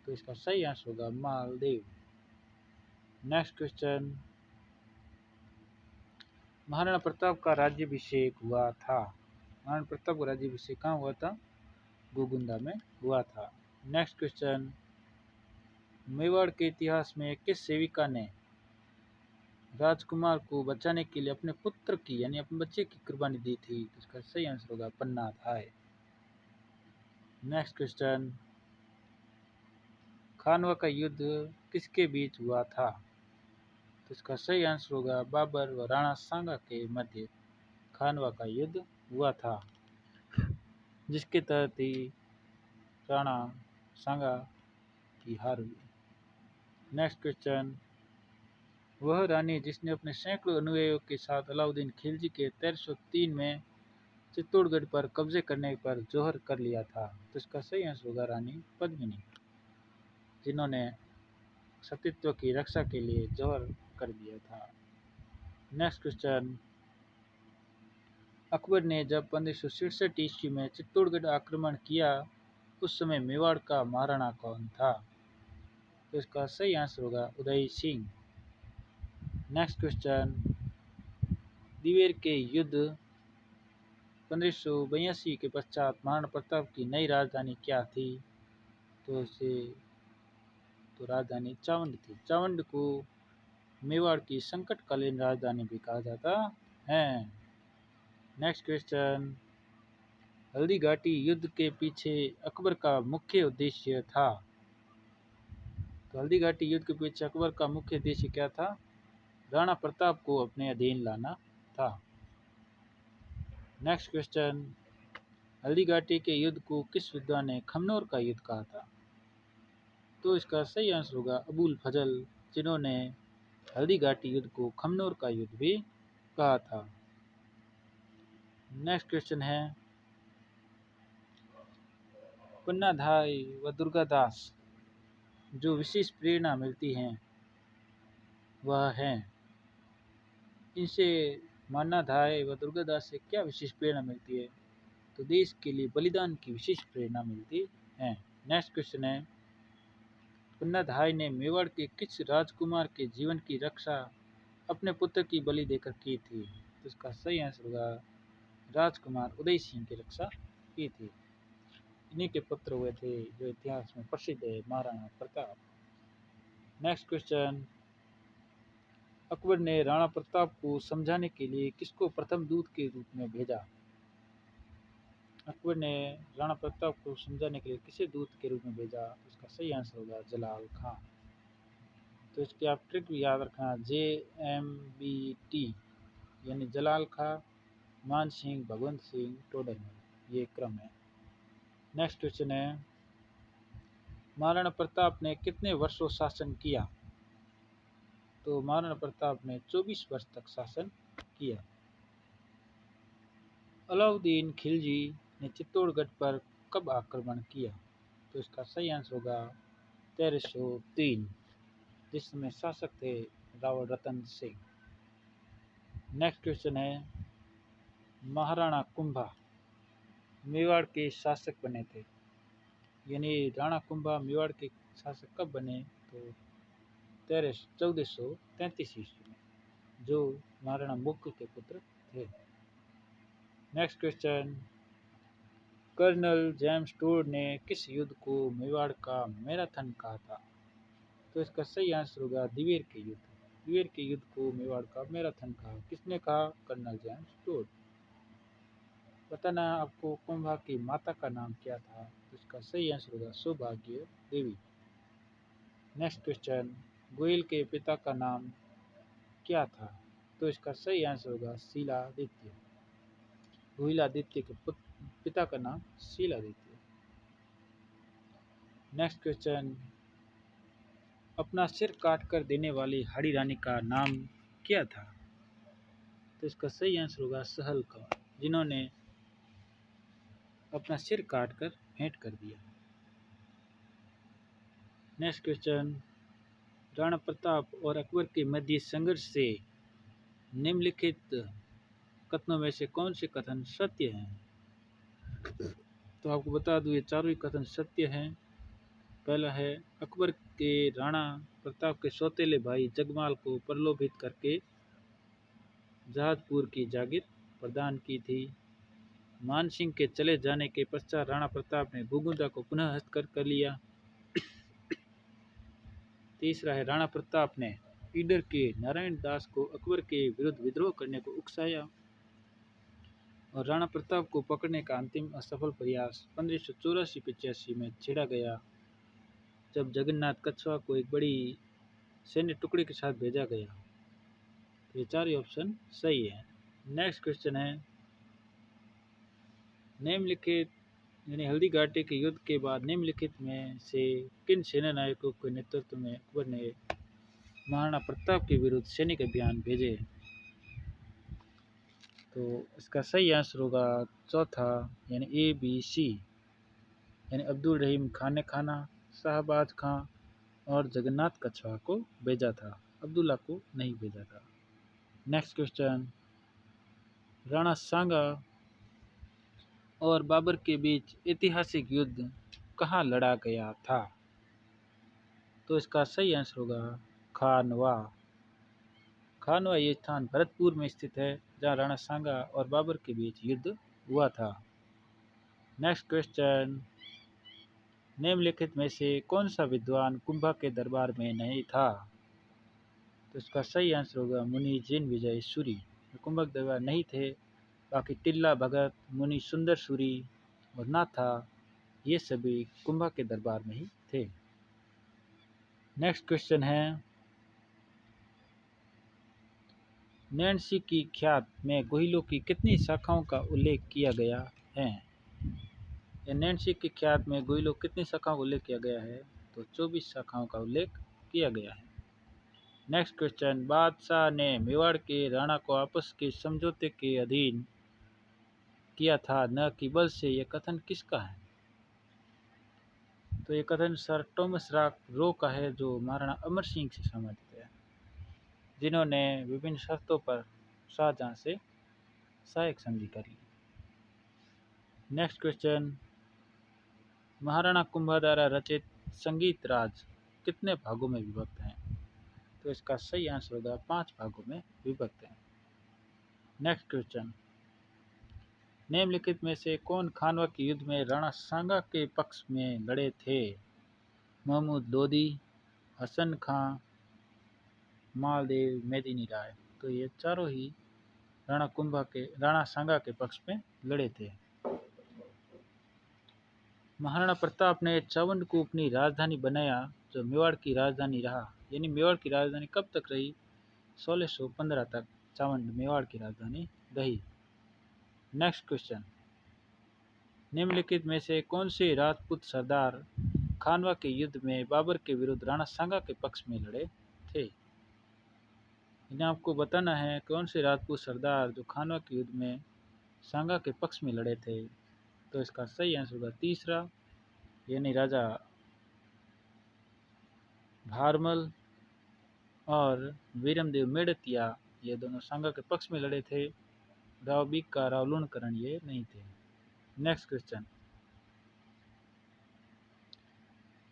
तो इसका सही आंसर होगा मालदेव। नेक्स्ट क्वेश्चन, महाराणा प्रताप का राज्याभिषेक हुआ था। महाराणा प्रताप का राज्याभिषेक कहाँ हुआ था? गोगुंदा में हुआ था। नेक्स्ट क्वेश्चन, मेवाड़ के इतिहास में किस सेविका ने राजकुमार को बचाने के लिए अपने पुत्र की यानी अपने बच्चे की कुर्बानी दी थी? तो इसका सही आंसर होगा पन्ना धाय। नेक्स्ट क्वेश्चन, खानवा का युद्ध किसके बीच हुआ था? तो इसका सही आंसर होगा बाबर व राणा सांगा के मध्य खानवा का युद्ध हुआ था, जिसके तहत ही राणा सांगा की हार हुई। नेक्स्ट क्वेश्चन, वह रानी जिसने अपने सैकड़ों अनुयायियों के साथ अलाउद्दीन खिलजी के 1303 में चित्तौड़गढ़ पर कब्जे करने पर जोहर कर लिया था? तो इसका सही आंसर होगा रानी पद्मिनी, जिन्होंने सतीत्व की रक्षा के लिए जोहर कर दिया था। नेक्स्ट क्वेश्चन, अकबर ने जब 1567 ईस्वी में चित्तौड़गढ़ आक्रमण किया उस समय मेवाड़ का महाराणा कौन था? तो इसका सही आंसर होगा उदय सिंह। नेक्स्ट क्वेश्चन, दिवेर के युद्ध 1582 के पश्चात महाराणा प्रताप की नई राजधानी क्या थी? तो राजधानी चावंड थी। चावंड को मेवाड़ की संकटकालीन राजधानी भी कहा जाता है। नेक्स्ट क्वेश्चन, हल्दी घाटी युद्ध के पीछे अकबर का मुख्य उद्देश्य था। तो हल्दी घाटी युद्ध के पीछे अकबर का मुख्य उद्देश्य क्या था? राणा प्रताप को अपने अधीन लाना था। नेक्स्ट क्वेश्चन, हल्दी घाटी के युद्ध को किस विद्वान ने खमनोर का युद्ध कहा था? तो इसका सही आंसर होगा अबुल फजल, जिन्होंने हल्दी घाटी युद्ध को खमनोर का युद्ध भी कहा था। नेक्स्ट क्वेश्चन है, पन्नाधाय व दुर्गादास जो विशेष प्रेरणा मिलती हैं वह है, इनसे मान्नाधाय व दुर्गादास से क्या विशेष प्रेरणा मिलती है? तो देश के लिए बलिदान की विशेष प्रेरणा मिलती है। नेक्स्ट क्वेश्चन है, पन्नाधाय ने मेवाड़ के किस राजकुमार के जीवन की रक्षा अपने पुत्र की बलि देकर की थी? तो इसका सही आंसर होगा राजकुमार उदय सिंह की रक्षा की थी। इन्हीं के पुत्र हुए थे जो इतिहास में प्रसिद्ध है, महाराणा प्रताप। नेक्स्ट क्वेश्चन, अकबर ने राणा प्रताप को समझाने के लिए किसको प्रथम दूत के रूप में भेजा? अकबर ने राणा प्रताप को समझाने के लिए किसे दूत के रूप में भेजा? उसका सही आंसर होगा जलाल खां। तो इसकी आप ट्रिक भी याद रखना, JMBT यानी जलाल खां, मान सिंह, भगवंत सिंह, टोडरमल, ये क्रम है। नेक्स्ट क्वेश्चन है, महाराणा प्रताप ने कितने वर्षों शासन किया? तो महाराणा प्रताप ने 24 वर्ष तक शासन किया। अलाउद्दीन खिलजी ने चित्तौड़गढ़ पर कब आक्रमण किया? तो इसका सही आंसर होगा 1303, जिस समय शासक थे रावल रतन सिंह। नेक्स्ट क्वेश्चन है, महाराणा कुंभा मेवाड़ के शासक बने थे, यानी राणा कुंभा मेवाड़ के शासक कब बने? तो 1433 ईस्वी में, जो महाराणा मुकुल के पुत्र थे। Next question, colonel James Tod ने किस युद्ध को मेवाड़ का मैराथन कहा था? तो इसका सही आंसर होगा दिवेर के युद्ध। दिवेर के युद्ध को मेवाड़ का मैराथन कहा। किसने कहा? Colonel James Tod. बताना है आपको कुंभा की माता का नाम क्या था? तो इसका सही आंसर होगा सौभाग्य देवी। नेक्स्ट क्वेश्चन, गोयल के पिता का नाम क्या था? तो इसका सही आंसर होगा शीलादित्य। गोहिलादित्य के पिता का नाम शीलादित्य। नेक्स्ट क्वेश्चन, अपना सिर काट कर देने वाली हाड़ी रानी का नाम क्या था? तो इसका सही आंसर होगा सहल कौर, जिन्होंने अपना सिर काट कर भेंट कर दिया। नेक्स्ट क्वेश्चन, राणा प्रताप और अकबर के मध्य संघर्ष से निम्नलिखित कथनों में से कौन से कथन सत्य हैं? तो आपको बता दूं ये चारों ही कथन सत्य हैं। पहला है, अकबर के राणा प्रताप के सौतेले भाई जगमाल को प्रलोभित करके जहाजपुर की जागीर प्रदान की थी। मानसिंह के चले जाने के पश्चात राणा प्रताप ने गुगुंदा को पुनः हस्तगत कर लिया। तीसरा है, राणा प्रताप ने ईडर के नारायण दास को अकबर के विरुद्ध विद्रोह करने को उकसाया और राणा प्रताप को पकड़ने का अंतिम असफल प्रयास 1584-85 में छेड़ा गया, जब जगन्नाथ कछवा को एक बड़ी सैन्य टुकड़ी के साथ भेजा गया। तो ये चार ऑप्शन सही है। नेक्स्ट क्वेश्चन है, निम्नलिखित यानी हल्दी घाटी के युद्ध के बाद निम्नलिखित में से किन सेना नायकों के नेतृत्व में अकबर ने महाराणा प्रताप के विरुद्ध सैनिक अभियान भेजे? तो इसका सही आंसर होगा चौथा यानी ए बी सी, यानी अब्दुल रहीम खान ने खाना, शाहबाज खां और जगन्नाथ कछवा को भेजा था, अब्दुल्ला को नहीं भेजा था। नेक्स्ट क्वेश्चन, राणा सांगा और बाबर के बीच ऐतिहासिक युद्ध कहाँ लड़ा गया था? तो इसका सही आंसर होगा खानवा। खानवा ये स्थान भरतपुर में स्थित है, जहाँ राणा सांगा और बाबर के बीच युद्ध हुआ था। नेक्स्ट क्वेश्चन, निम्नलिखित में से कौन सा विद्वान कुंभा के दरबार में नहीं था? तो इसका सही आंसर होगा मुनि जिन विजय सूरी। कुंभा के दरबार नहीं थे, बाकी टिल्ला भगत, मुनि सुंदर सूरी और नाथा ये सभी कुंभा के दरबार में ही थे। नेक्स्ट क्वेश्चन है, नैन्सी की ख्यात में गोहिलों की कितनी शाखाओं का उल्लेख किया गया है? नैन्सी की ख्यात में गोहिलों कितनी शाखाओं का उल्लेख किया गया है? तो 24 शाखाओं का उल्लेख किया गया है। नेक्स्ट क्वेश्चन, बादशाह ने मेवाड़ के राणा को आपस के समझौते के अधीन किया था न कि बल से, यह कथन किसका है? तो ये कथन सर टॉमस रो का है, जो महाराणा अमर सिंह से संबंधित है, जिन्होंने विभिन्न शर्तों पर शाहजहां से सहायक संधि कर ली। नेक्स्ट क्वेश्चन, महाराणा कुंभा द्वारा रचित संगीत राज कितने भागों में विभक्त हैं? तो इसका सही आंसर होगा 5 भागों में विभक्त है। नेक्स्ट क्वेश्चन, निम्नलिखित में से कौन खानवा के युद्ध में राणा सांगा के पक्ष में लड़े थे? महमूद लोदी, हसन खां, मालदेव, मेदिनी राय। तो ये चारों ही राणा सांगा के पक्ष में लड़े थे। महाराणा प्रताप ने चावंड को अपनी राजधानी बनाया, जो मेवाड़ की राजधानी रहा। यानी मेवाड़ की राजधानी कब तक रही? 1615 तक चावंड मेवाड़ की राजधानी रही। नेक्स्ट क्वेश्चन, निम्नलिखित में से कौन से राजपूत सरदार खानवा के युद्ध में बाबर के विरुद्ध राणा सांगा के पक्ष में लड़े थे? इन्हें आपको बताना है कौन से राजपूत सरदार जो खानवा के युद्ध में सांगा के पक्ष में लड़े थे। तो इसका सही आंसर होगा तीसरा, यानी राजा भारमल और वीरमदेव मेड़तिया, ये दोनों सांगा के पक्ष में लड़े थे। राव बीका, राव लूणकरण ये नहीं थे। नेक्स्ट क्वेश्चन,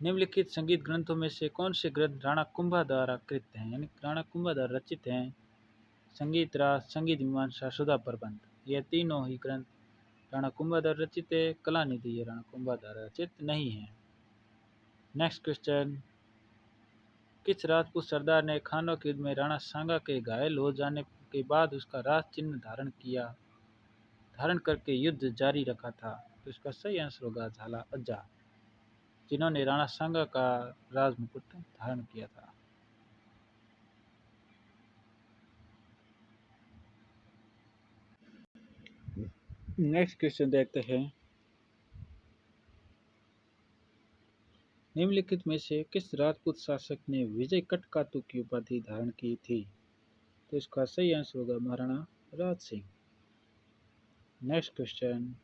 निम्नलिखित संगीत ग्रंथों में से कौन से ग्रंथ राणा कुंभा द्वारा कृत हैं, यानी राणा कुंभा द्वारा रचित हैं? संगीत रास, संगीत मीमांसा, सुधा प्रबंध, ये तीनों ही ग्रंथ राणा कुंभा द्वारा रचित है, कला निधि ये राणा कुंभा द्वारा रचित नहीं है। नेक्स्ट क्वेश्चन, किस राजपूत सरदार ने खानवा के युद्ध में राणा सांगा के घायल हो जाने के बाद उसका राज चिन्ह धारण करके युद्ध जारी रखा था? तो इसका सही आंसर होगा झाला अज्जा, जिन्होंने राणा सांगा का राज मुकुट धारण किया था। नेक्स्ट क्वेश्चन देखते हैं, निम्नलिखित में से किस राजपूत शासक ने विजय कटकातु की उपाधि धारण की थी? तो इसका सही आंसर होगा महाराणा राज सिंह। नेक्स्ट क्वेश्चन,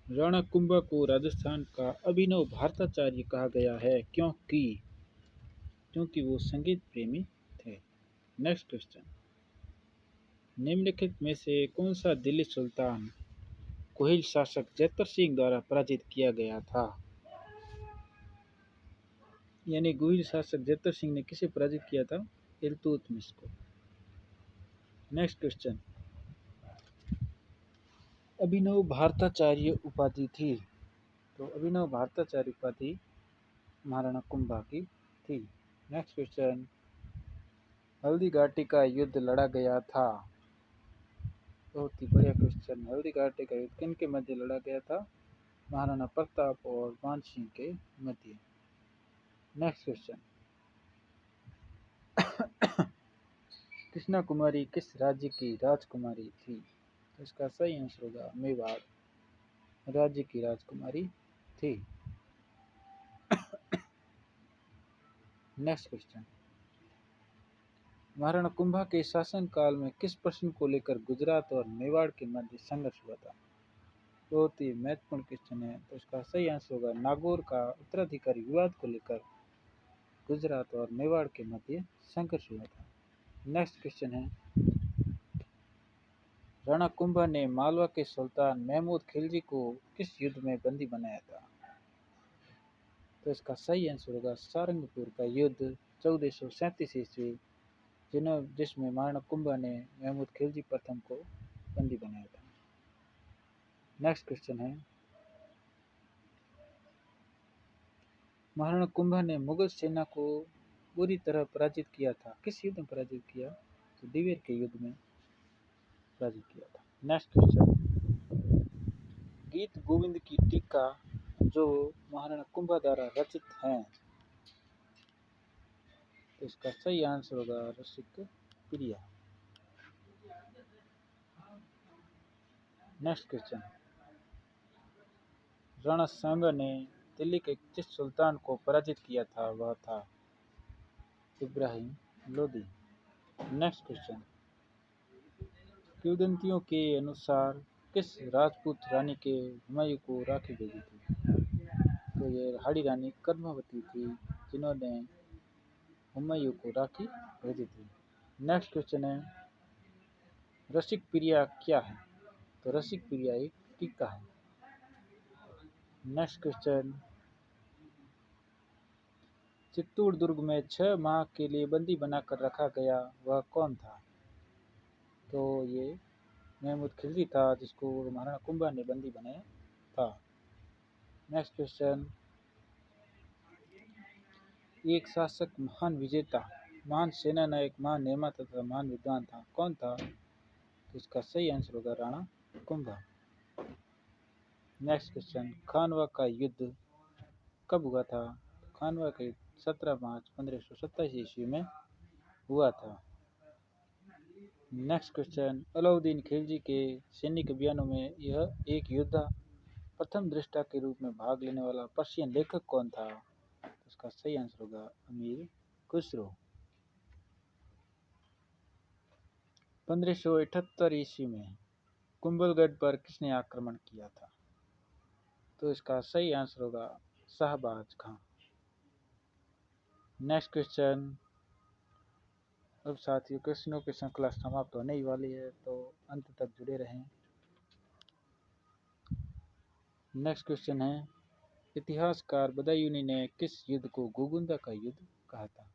राणा कुंभा को राजस्थान का अभिनव भारताचार्य कहा गया है क्योंकि वो संगीत प्रेमी थे। नेक्स्ट क्वेश्चन, निम्नलिखित में से कौन सा दिल्ली सुल्तान कोहिल शासक जैतर सिंह द्वारा पराजित किया गया था? यानी गोहिल शासक जैतर सिंह ने किसे पराजित किया था? इल्तुतमिश को। नेक्स्ट क्वेश्चन, अभिनव भारताचार्य उपाधि थी, तो अभिनव भारताचार्य उपाधि महाराणा कुंभा की थी। नेक्स्ट क्वेश्चन, हल्दी घाटी का युद्ध लड़ा गया था? बहुत ही बढ़िया क्वेश्चन, हल्दी घाटी का युद्ध किन के मध्य लड़ा गया था? महाराणा प्रताप और मान सिंह के मध्य। नेक्स्ट क्वेश्चन, कृष्णा कुमारी किस राज्य की राजकुमारी थी? तो इसका सही आंसर होगा मेवाड़ राज्य की राजकुमारी थी। नेक्स्ट क्वेश्चन, महाराणा कुंभा के शासनकाल में किस प्रश्न को लेकर गुजरात और मेवाड़ के मध्य संघर्ष हुआ था? बहुत ही महत्वपूर्ण क्वेश्चन है, तो इसका सही आंसर होगा नागौर का उत्तराधिकारी विवाद को लेकर गुजरात और मेवाड़ के मध्य संघर्ष हुआ था। नेक्स्ट क्वेश्चन है, राणा कुंभा ने मालवा के सुल्तान महमूद खिलजी को किस युद्ध में बंदी बनाया था? तो इसका सही आंसर होगा सारंगपुर का युद्ध 1437 ईस्वी, जिसमें महाराणा कुंभा ने महमूद खिलजी प्रथम को बंदी बनाया था। नेक्स्ट क्वेश्चन है, महाराणा कुंभा ने मुगल सेना को बुरी तरह पराजित किया था, किस युद्ध में पराजित किया? तो दिवेर के युद्ध में पराजित किया था। नेक्स्ट क्वेश्चन, गीत गोविंद की टीका जो महाराणा कुंभा द्वारा रचित हैं, तो इसका सही आंसर होगा रसिक प्रिया। नेक्स्ट क्वेश्चन, राणा सांगा ने दिल्ली के जिस सुल्तान को पराजित किया था वह था इब्राहिम लोदी। नेक्स्ट क्वेश्चन, किंवदंतियों के अनुसार किस राजपूत रानी के हुमायूं को राखी भेजी थी? तो ये हाड़ी रानी कर्मवती थी, जिन्होंने हुमायूं को राखी भेजी थी। नेक्स्ट क्वेश्चन है, रसिक प्रिया क्या है? तो रसिक प्रिया एक टीका है। नेक्स्ट क्वेश्चन, चित्तौड़ दुर्ग में 6 माह के लिए बंदी बनाकर रखा गया वह कौन था? तो ये महमूद खिलजी था, जिसको महाराणा कुंभा ने बंदी बनाया था। नेक्स्ट क्वेश्चन, एक शासक महान विजेता, महान सेना नायक, महान निर्माता तथा महान विद्वान था, कौन था? तो इसका सही आंसर होगा राणा कुंभा। नेक्स्ट क्वेश्चन, खानवा का युद्ध कब हुआ था? खानवा का युद्ध 17 मार्च 1527 ईस्वी में हुआ था। नेक्स्ट क्वेश्चन, अलाउद्दीन खिलजी के सैनिक अभियानों में यह एक योद्धा प्रथम दृष्टा के रूप में भाग लेने वाला पर्शियन लेखक कौन था? इसका सही आंसर होगा अमीर खुसरो। 1578 ईस्वी में कुंभलगढ़ पर किसने आक्रमण किया था? तो इसका सही आंसर होगा शाहबाज खां। नेक्स्ट क्वेश्चन, अब साथियों क्वेश्चनों की श्रृंखला समाप्त होने ही वाली है, तो अंत तक जुड़े रहें। नेक्स्ट क्वेश्चन है, इतिहासकार बदायूंनी ने किस युद्ध को गोगुंदा का युद्ध कहा था?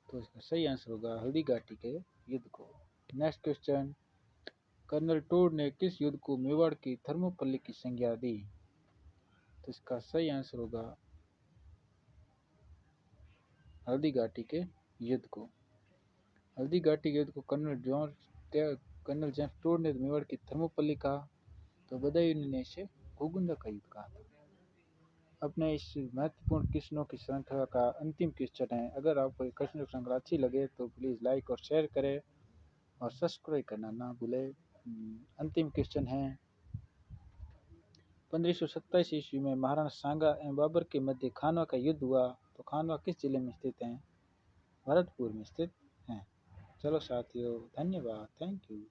तो इसका सही आंसर होगा हल्दी घाटी के युद्ध को। नेक्स्ट क्वेश्चन, कर्नल टोड ने किस युद्ध को मेवाड़ की थर्मोपल्ली की संज्ञा दी? तो इसका सही आंसर होगा हल्दी घाटी के युद्ध को। हल्दी घाटी के युद्ध को कर्नल जेम्स टोड ने मेवाड़ की थर्मोपल्ली कहा, तो बदायूं ने इसे गोगुंदा का युद्ध कहा था। अपने इस महत्वपूर्ण क्वेश्चनों की श्रृंखला का अंतिम क्वेश्चन है। अगर आपको ये क्वेश्चन श्रृंखला अच्छी लगे तो प्लीज़ लाइक और शेयर करें और सब्सक्राइब करना ना भूलें। अंतिम क्वेश्चन है, 1527 ईस्वी में महाराणा सांगा एवं बाबर के मध्य खानवा का युद्ध हुआ, तो खानवा किस जिले में स्थित है? भरतपुर में स्थित है। चलो साथियों, धन्यवाद, थैंक यू।